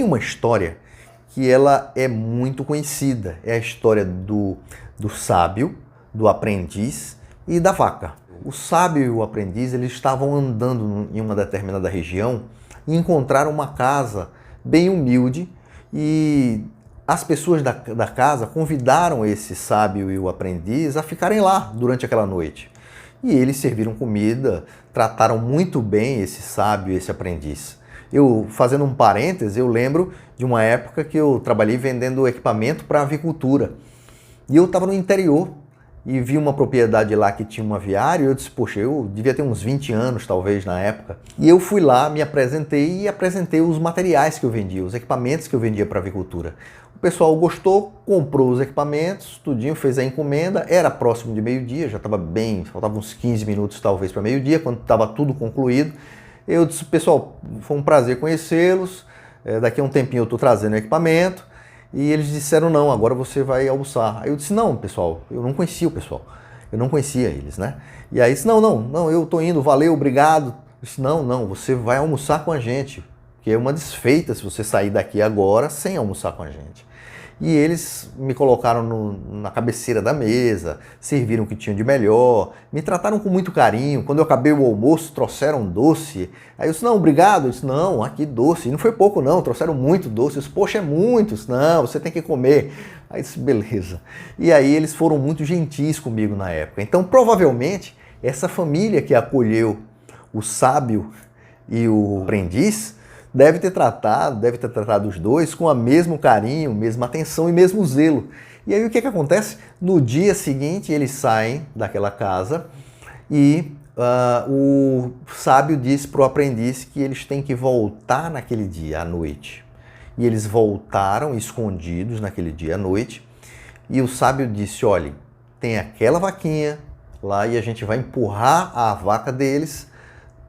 Tem uma história que ela é muito conhecida. É a história do sábio, do aprendiz e da vaca. O sábio e o aprendiz, eles estavam andando em uma determinada região e encontraram uma casa bem humilde e as pessoas da casa convidaram esse sábio e o aprendiz a ficarem lá durante aquela noite. E eles serviram comida, trataram muito bem esse sábio e esse aprendiz. Fazendo um parêntese, eu lembro de uma época que eu trabalhei vendendo equipamento para avicultura. E eu estava no interior e vi uma propriedade lá que tinha um aviário e eu disse, poxa, eu devia ter uns 20 anos talvez na época. E eu fui lá, me apresentei e apresentei os materiais que eu vendia, os equipamentos que eu vendia para avicultura. O pessoal gostou, comprou os equipamentos, tudinho, fez a encomenda, era próximo de meio-dia, já estava bem, faltavam uns 15 minutos talvez para meio-dia, quando estava tudo concluído. Eu disse, pessoal, foi um prazer conhecê-los, daqui a um tempinho eu estou trazendo o equipamento. E eles disseram, não, agora você vai almoçar. Aí eu disse, não, pessoal, eu não conhecia o pessoal, eu não conhecia eles, né? E aí disse, não, eu tô indo, valeu, obrigado. Eu disse, não, você vai almoçar com a gente, que é uma desfeita se você sair daqui agora sem almoçar com a gente. E eles me colocaram na cabeceira da mesa, serviram o que tinham de melhor, me trataram com muito carinho. Quando eu acabei o almoço, trouxeram doce. Aí eu disse, não, obrigado. Eu disse, não, aqui doce. E não foi pouco não, trouxeram muito doce. Eu disse, poxa, é muito. Eu disse, não, você tem que comer. Aí eu disse, beleza. E aí eles foram muito gentis comigo na época. Então, provavelmente, essa família que acolheu o sábio e o aprendiz deve ter tratado os dois com o mesmo carinho, mesma atenção e mesmo zelo. E aí o que acontece? No dia seguinte eles saem daquela casa e o sábio diz para o aprendiz que eles têm que voltar naquele dia à noite. E eles voltaram escondidos naquele dia à noite e o sábio disse, olha, tem aquela vaquinha lá e a gente vai empurrar a vaca deles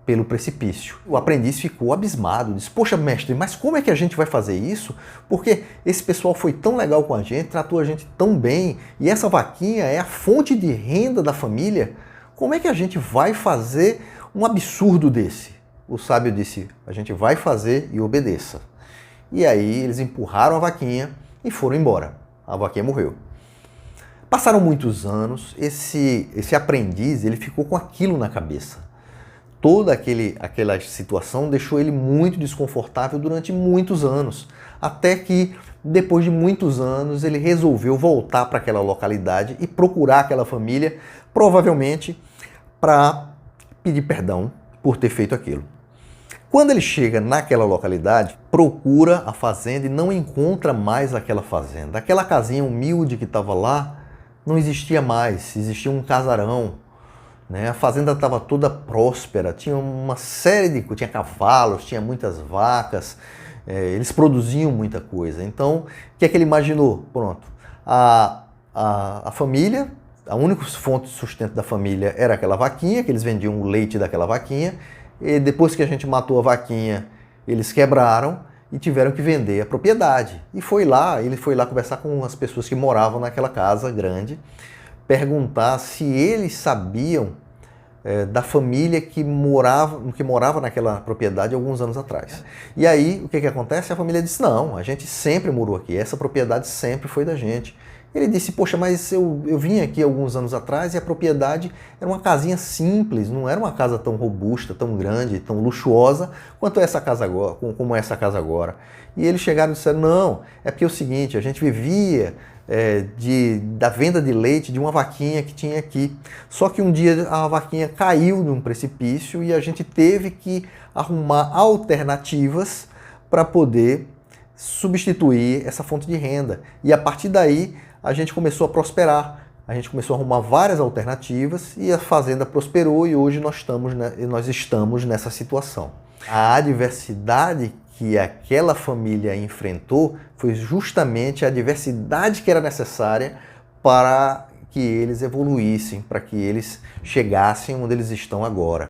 pelo precipício. O aprendiz ficou abismado, disse, poxa mestre, mas como é que a gente vai fazer isso? Porque esse pessoal foi tão legal com a gente, tratou a gente tão bem, e essa vaquinha é a fonte de renda da família, como é que a gente vai fazer um absurdo desse? O sábio disse, a gente vai fazer e obedeça. E aí eles empurraram a vaquinha e foram embora. A vaquinha morreu. Passaram muitos anos, esse aprendiz ele ficou com aquilo na cabeça. Toda aquela situação deixou ele muito desconfortável durante muitos anos, até que depois de muitos anos ele resolveu voltar para aquela localidade e procurar aquela família, provavelmente para pedir perdão por ter feito aquilo. Quando ele chega naquela localidade, procura a fazenda e não encontra mais aquela fazenda. Aquela casinha humilde que estava lá não existia mais, existia um casarão. A fazenda estava toda próspera, tinha uma série tinha cavalos, tinha muitas vacas, eles produziam muita coisa. Então, o que é que ele imaginou? Pronto, a família, a única fonte de sustento da família era aquela vaquinha, que eles vendiam o leite daquela vaquinha, e depois que a gente matou a vaquinha, eles quebraram e tiveram que vender a propriedade. E ele foi lá conversar com as pessoas que moravam naquela casa grande, perguntar se eles sabiam da família que morava naquela propriedade alguns anos atrás. E aí, o que acontece? A família disse, não, a gente sempre morou aqui, essa propriedade sempre foi da gente. Ele disse, poxa, mas eu vim aqui alguns anos atrás e a propriedade era uma casinha simples, não era uma casa tão robusta, tão grande, tão luxuosa quanto essa casa agora, como essa casa agora. E eles chegaram e disseram, não, é porque é o seguinte, a gente vivia da venda de leite de uma vaquinha que tinha aqui. Só que um dia a vaquinha caiu num precipício e a gente teve que arrumar alternativas para poder substituir essa fonte de renda. E a partir daí a gente começou a prosperar. A gente começou a arrumar várias alternativas e a fazenda prosperou e hoje nós estamos nessa situação. A adversidade que aquela família enfrentou foi justamente a adversidade que era necessária para que eles evoluíssem, para que eles chegassem onde eles estão agora.